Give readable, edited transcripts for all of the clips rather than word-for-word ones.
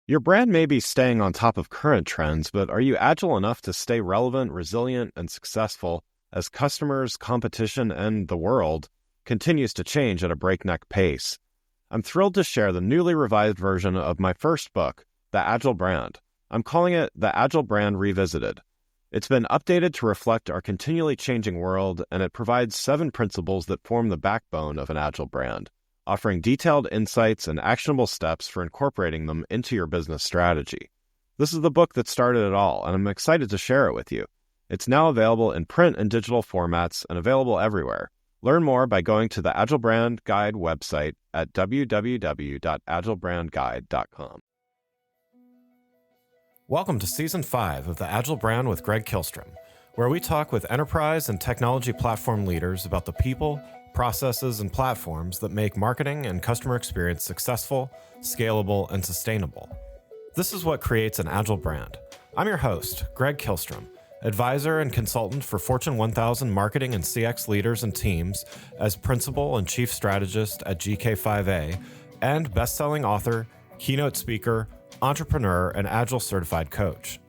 Your brand may be staying on top of current trends, but are you agile enough to stay relevant, resilient, and successful as customers, competition, and the world continues to change at a breakneck pace? I'm thrilled to share the newly revised version of my first book, The Agile Brand. I'm calling it The Agile Brand Revisited. It's been updated to reflect our continually changing world, and it provides 7 principles that form the backbone of an agile brand, offering detailed insights and actionable steps for incorporating them into your business strategy. This is the book that started it all, and I'm excited to share it with you. It's now available in print and digital formats and available everywhere. Learn more by going to the Agile Brand Guide website at www.agilebrandguide.com. Welcome to Season 5 of The Agile Brand with Greg Kihlstrom, where we talk with enterprise and technology platform leaders about the people, processes, and platforms that make marketing and customer experience successful, scalable, and sustainable. This is what creates an agile brand. I'm your host, Greg Kihlstrom, advisor and consultant for Fortune 1000 marketing and CX leaders and teams as principal and chief strategist at GK5A, and best-selling author, keynote speaker, entrepreneur, and agile certified coach.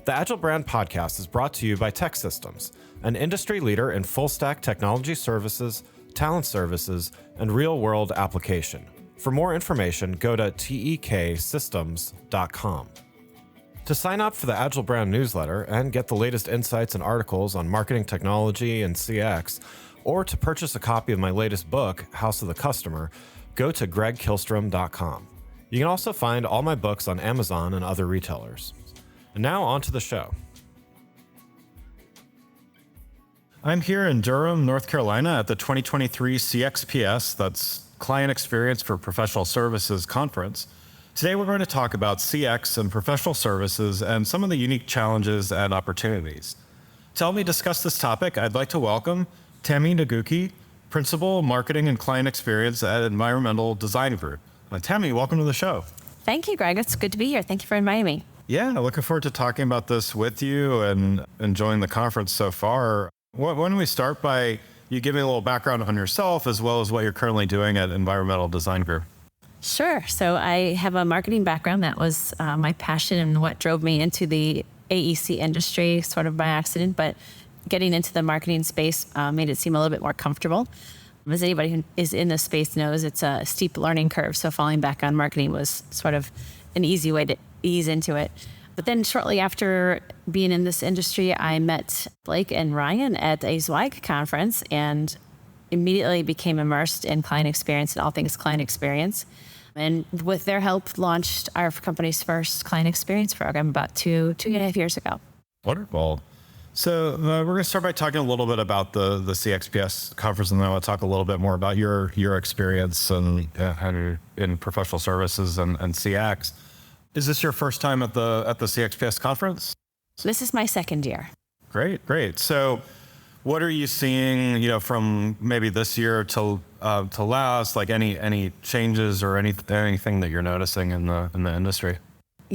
The Agile Brand podcast is brought to you by TEKsystems, an industry leader in full-stack technology services, talent services, and real-world application. For more information, go to teksystems.com. To sign up for the Agile Brand newsletter and get the latest insights and articles on marketing technology and CX, or to purchase a copy of my latest book, House of the Customer, go to gregkihlstrom.com. You can also find all my books on Amazon and other retailers. And now on to the show. I'm here in Durham, North Carolina at the 2023 CXPS, that's Client Experience for Professional Services Conference. Today we're going to talk about CX and professional services and some of the unique challenges and opportunities. To help me discuss this topic, I'd like to welcome Tammi Nagucki, Principal Marketing and Client Experience at Environmental Design Group. Tammi, welcome to the show. Thank you, Greg. It's good to be here. Thank you for inviting me. Yeah, looking forward to talking about this with you and enjoying the conference so far. Why don't we start by you giving a little background on yourself as well as what you're currently doing at Environmental Design Group? Sure. So I have a marketing background. That was my passion and what drove me into the AEC industry, sort of by accident, but getting into the marketing space made it seem a little bit more comfortable. As anybody who is in this space knows, it's a steep learning curve. So falling back on marketing was sort of an easy way to ease into it. But then shortly after being in this industry, I met Blake and Ryan at a Zweig conference and immediately became immersed in client experience and all things client experience. And with their help, launched our company's first client experience program about two and a half years ago. Wonderful. So we're going to start by talking a little bit about the CXPS conference, and then I'll talk a little bit more about your experience and in professional services and CX. Is this your first time at the CXPS conference? This is my second year. Great. So what are you seeing, from maybe this year to last, like any changes or anything that you're noticing in the industry?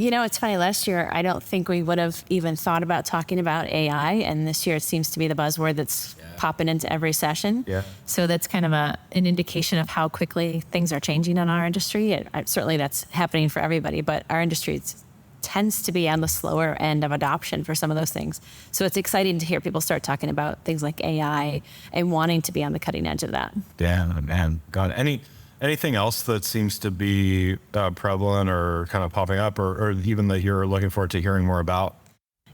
It's funny. Last year, I don't think we would have even thought about talking about AI. And this year, it seems to be the buzzword that's popping into every session. Yeah. So that's kind of an indication of how quickly things are changing in our industry. Certainly, that's happening for everybody. But our industry tends to be on the slower end of adoption for some of those things. So it's exciting to hear people start talking about things like AI and wanting to be on the cutting edge of that. Yeah, man. God, anything else that seems to be prevalent or kind of popping up or even that you're looking forward to hearing more about?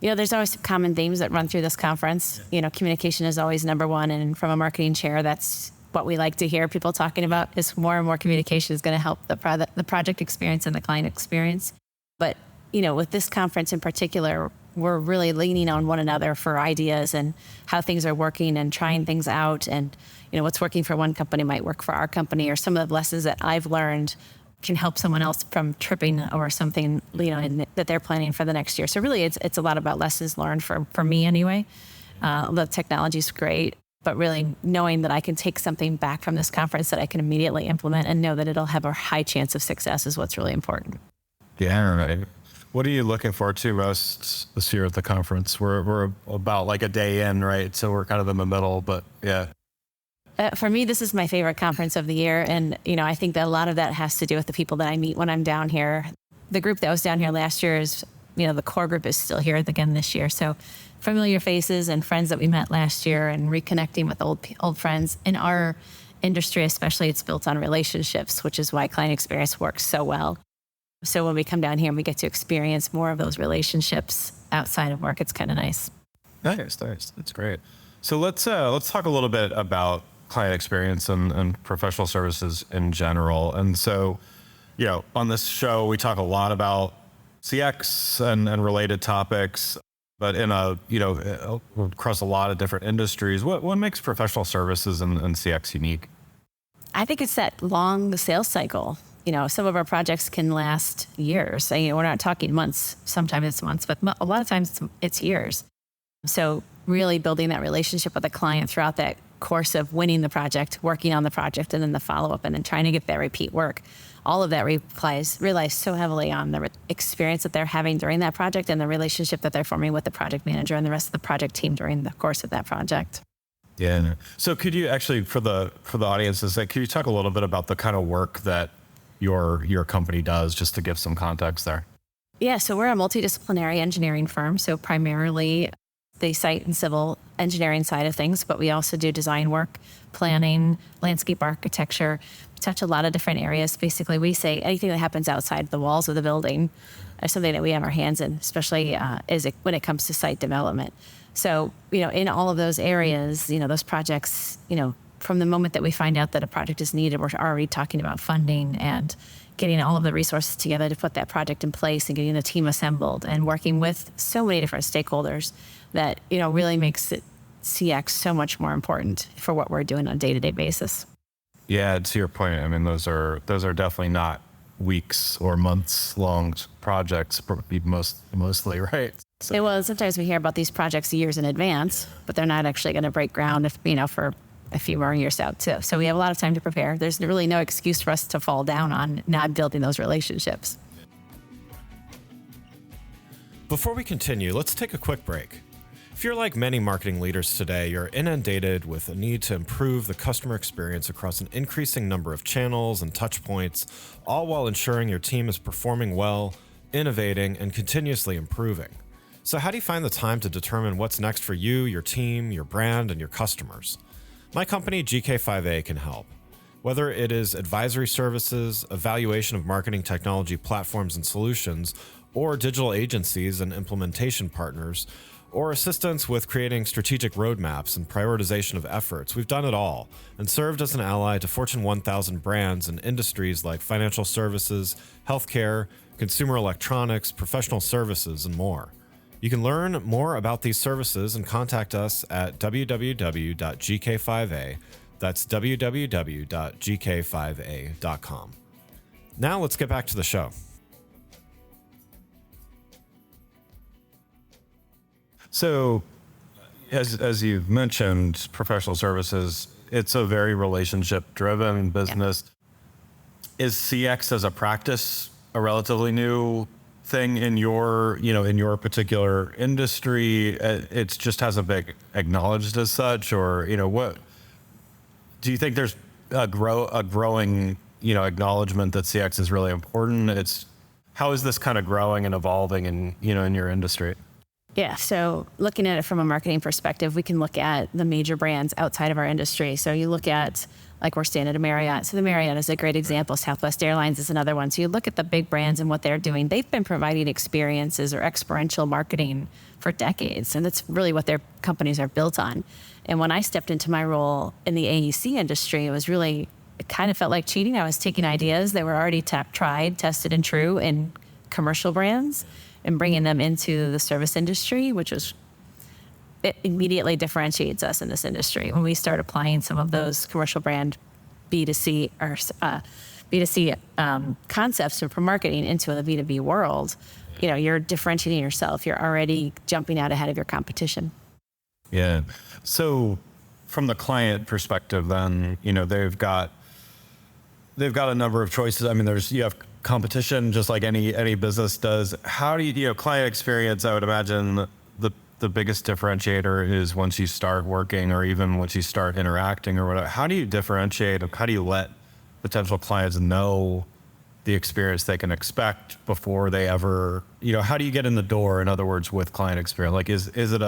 There's always some common themes that run through this conference. Communication is always number one. And from a marketing chair, that's what we like to hear people talking about is more and more communication is going to help the project experience and the client experience. But, with this conference in particular, we're really leaning on one another for ideas and how things are working and trying things out. And, what's working for one company might work for our company, or some of the lessons that I've learned can help someone else from tripping or something, that they're planning for the next year. So really, it's a lot about lessons learned for me anyway. The technology's great, but really knowing that I can take something back from this conference that I can immediately implement and know that it'll have a high chance of success is what's really important. Yeah, right. What are you looking forward to most this year at the conference? We're about like a day in, right? So we're kind of in the middle, but yeah. For me, this is my favorite conference of the year. And, I think that a lot of that has to do with the people that I meet when I'm down here. the group that was down here last year is, the core group is still here again this year. So familiar faces and friends that we met last year and reconnecting with old friends. In our industry, especially, it's built on relationships, which is why client experience works so well. So when we come down here and we get to experience more of those relationships outside of work, it's kind of nice. Nice. That's great. So let's talk a little bit about client experience and professional services in general. And so, on this show, we talk a lot about CX and related topics, but in across a lot of different industries. What makes professional services and CX unique? I think it's that long sales cycle. Some of our projects can last years. We're not talking months. Sometimes it's months, but a lot of times it's years. So really building that relationship with a client throughout that course of winning the project, working on the project, and then the follow-up, and then trying to get that repeat work. All of that relies so heavily on the experience that they're having during that project and the relationship that they're forming with the project manager and the rest of the project team during the course of that project. Yeah. So could you actually, for the audiences, could you talk a little bit about the kind of work that your company does, just to give some context there? Yeah, so we're a multidisciplinary engineering firm. So primarily the site and civil engineering side of things, but we also do design work, planning, landscape architecture. We touch a lot of different areas. Basically, we say anything that happens outside the walls of the building is something that we have our hands in, especially when it comes to site development. So, in all of those areas, those projects, from the moment that we find out that a project is needed, we're already talking about funding and getting all of the resources together to put that project in place and getting the team assembled and working with so many different stakeholders that, really makes it CX so much more important for what we're doing on a day-to-day basis. Yeah, to your point, I mean, those are definitely not weeks or months long projects, mostly, right? So. Well, sometimes we hear about these projects years in advance, but they're not actually going to break ground for a few more years out too. So we have a lot of time to prepare. There's really no excuse for us to fall down on not building those relationships. Before we continue, let's take a quick break. If you're like many marketing leaders today, you're inundated with a need to improve the customer experience across an increasing number of channels and touch points, all while ensuring your team is performing well, innovating, and continuously improving. So how do you find the time to determine what's next for you, your team, your brand, and your customers? My company, GK5A, can help. Whether it is advisory services, evaluation of marketing technology platforms and solutions, or digital agencies and implementation partners, or assistance with creating strategic roadmaps and prioritization of efforts, we've done it all and served as an ally to Fortune 1000 brands in industries like financial services, healthcare, consumer electronics, professional services, and more. You can learn more about these services and contact us at www.gk5a. That's www.gk5a.com. Now let's get back to the show. So, as you've mentioned, professional services, it's a very relationship-driven business. Yeah. Is CX as a practice a relatively new thing in your particular industry? It just hasn't been acknowledged as such, or what? Do you think there's a growing acknowledgement that CX is really important? How is this kind of growing and evolving in your industry? Yeah, so looking at it from a marketing perspective, we can look at the major brands outside of our industry. So you look at, like, we're staying at a Marriott. So the Marriott is a great example. Southwest Airlines is another one. So you look at the big brands and what they're doing. They've been providing experiences or experiential marketing for decades, and that's really what their companies are built on. And when I stepped into my role in the AEC industry, it kind of felt like cheating. I was taking ideas that were already tried, tested, and true in commercial brands and bringing them into the service industry, it immediately differentiates us in this industry. When we start applying some of those commercial brand B2C or B2C concepts for marketing into the B2B world, you're differentiating yourself. You're already jumping out ahead of your competition. Yeah. So from the client perspective, then, they've got a number of choices. I mean, you have competition, just like any business does. How do you, client experience, I would imagine the biggest differentiator is once you start working or even once you start interacting or whatever. How do you differentiate? How do you let potential clients know the experience they can expect before they ever, how do you get in the door, in other words, with client experience? Like, is it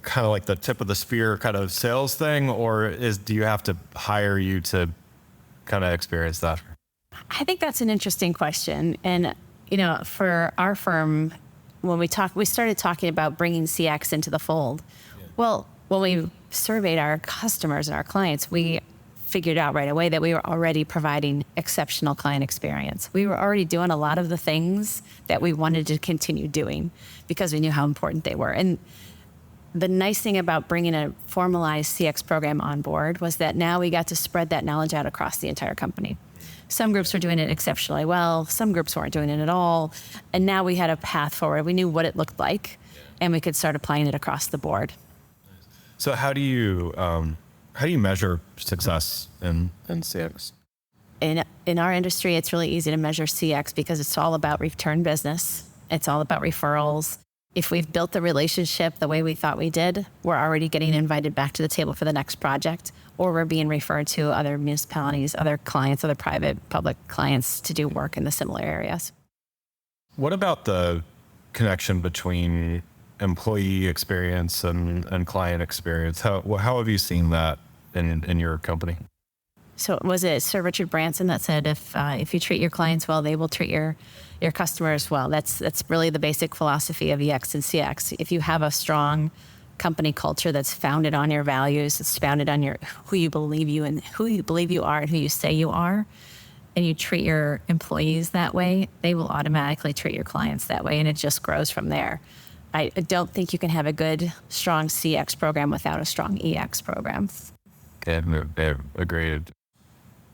kind of like the tip of the spear kind of sales thing, or do you have to hire you to kind of experience that? I think that's an interesting question. And, for our firm, when we started talking about bringing CX into the fold. Yeah. Well, when we surveyed our customers and our clients, we figured out right away that we were already providing exceptional client experience. We were already doing a lot of the things that we wanted to continue doing because we knew how important they were. And the nice thing about bringing a formalized CX program on board was that now we got to spread that knowledge out across the entire company. Some groups were doing it exceptionally well. Some groups weren't doing it at all. And now we had a path forward. We knew what it looked like, and we could start applying it across the board. So how do you measure success in CX? In our industry, it's really easy to measure CX because it's all about return business. It's all about referrals. If we've built the relationship the way we thought we did, we're already getting invited back to the table for the next project, or we're being referred to other municipalities, other clients, other private, public clients to do work in the similar areas. What about the connection between employee experience and client experience? How have you seen that in your company? So was it Sir Richard Branson that said, if you treat your clients well, they will treat your customers well? That's really the basic philosophy of EX and CX. If you have a strong company culture that's founded on your values, it's founded on who you believe you are and who you say you are, and you treat your employees that way, they will automatically treat your clients that way, and it just grows from there. I don't think you can have a good, strong CX program without a strong EX program. Okay, agreed.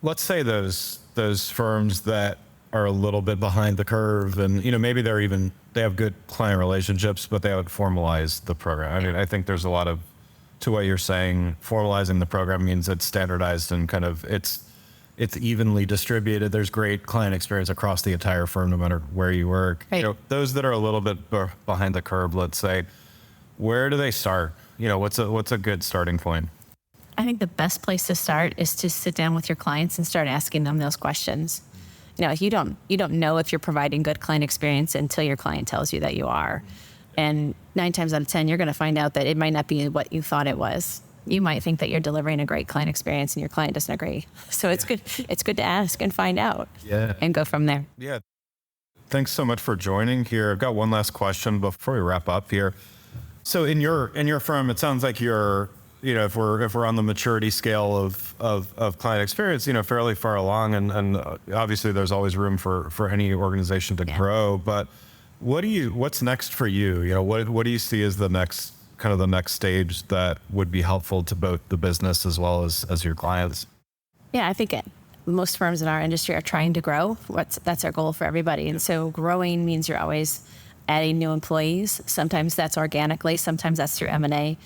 Let's say those firms that are a little bit behind the curve, and maybe they have good client relationships, but they haven't formalized the program. I mean, I think there's a lot to what you're saying. Formalizing the program means it's standardized and kind of it's evenly distributed. There's great client experience across the entire firm, no matter where you work. Right. Those that are a little bit behind the curve, let's say, where do they start? What's a good starting point? I think the best place to start is to sit down with your clients and start asking them those questions. You don't know if you're providing good client experience until your client tells you that you are. And 9 times out of 10, you're going to find out that it might not be what you thought it was. You might think that you're delivering a great client experience and your client doesn't agree. So it's good to ask and find out. Yeah. And go from there. Yeah. Thanks so much for joining here. I've got one last question before we wrap up here. So in your firm, it sounds like you're, if we're on the maturity scale of client experience, fairly far along, and obviously there's always room for any organization to grow. But what's next for you? What do you see as the next stage that would be helpful to both the business as well as your clients? Yeah, I think most firms in our industry are trying to grow. That's our goal for everybody. And so growing means you're always adding new employees. Sometimes that's organically, sometimes that's through M&A.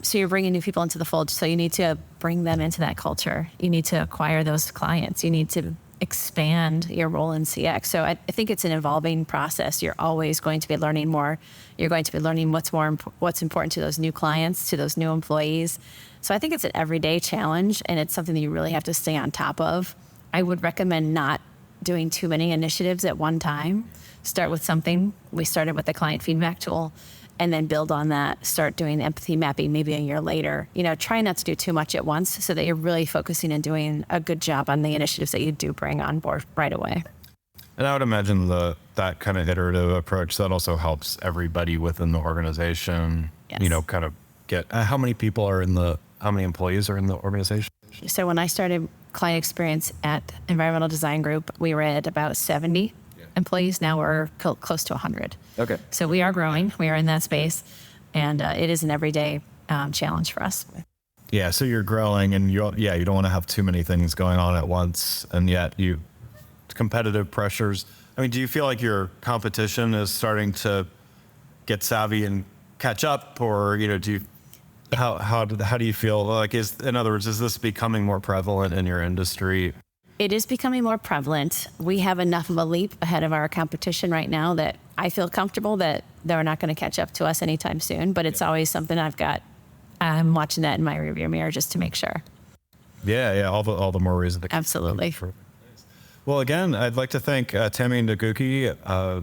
So you're bringing new people into the fold. So you need to bring them into that culture. You need to acquire those clients. You need to expand your role in CX. So I think it's an evolving process. You're always going to be learning more. You're going to be learning what's important to those new clients, to those new employees. So I think it's an everyday challenge, and it's something that you really have to stay on top of. I would recommend not doing too many initiatives at one time. Start with something. We started with the client feedback tool, and then build on that. Start doing empathy mapping maybe a year later. Try not to do too much at once so that you're really focusing and doing a good job on the initiatives that you do bring on board right away. And I would imagine that kind of iterative approach, that also helps everybody within the organization, Yes. Kind of get how many employees are in the organization? So when I started client experience at Environmental Design Group, we were at about 70 employees. Now we're close to 100. Okay. So we are growing. We are in that space, and it is an everyday challenge for us. Yeah. So you're growing, and you don't want to have too many things going on at once, and yet competitive pressures. I mean, do you feel like your competition is starting to get savvy and catch up, or how do you feel like in other words, is this becoming more prevalent in your industry? It is becoming more prevalent. We have enough of a leap ahead of our competition right now that I feel comfortable that they're not going to catch up to us anytime soon, but it's always something I'm watching that in my rearview mirror just to make sure. Yeah. All the more reason to Absolutely. Well, again, I'd like to thank Tammi Nagucki,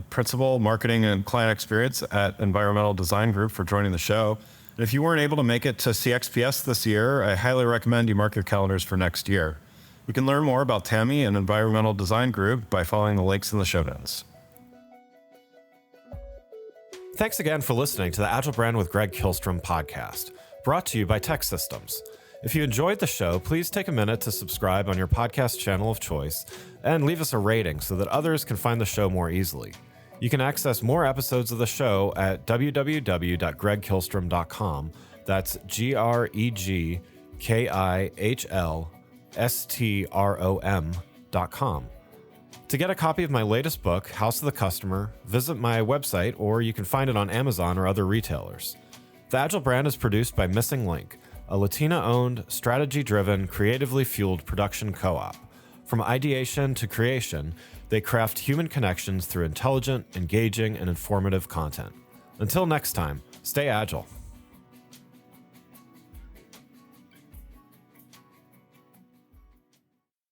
Principal Marketing and Client Experience at Environmental Design Group, for joining the show. And if you weren't able to make it to CXPS this year, I highly recommend you mark your calendars for next year. You can learn more about Tammi and Environmental Design Group by following the links in the show notes. Thanks again for listening to the Agile Brand with Greg Kihlstrom podcast, brought to you by Tech Systems. If you enjoyed the show, please take a minute to subscribe on your podcast channel of choice and leave us a rating so that others can find the show more easily. You can access more episodes of the show at www.gregkihlstrom.com. That's GREGKIHLSTROM.com. To get a copy of my latest book, House of the Customer, visit my website, or you can find it on Amazon or other retailers. The Agile Brand is produced by Missing Link, a Latina-owned, strategy-driven, creatively fueled production co-op. From ideation to creation, they craft human connections through intelligent, engaging, and informative content. Until next time, stay agile.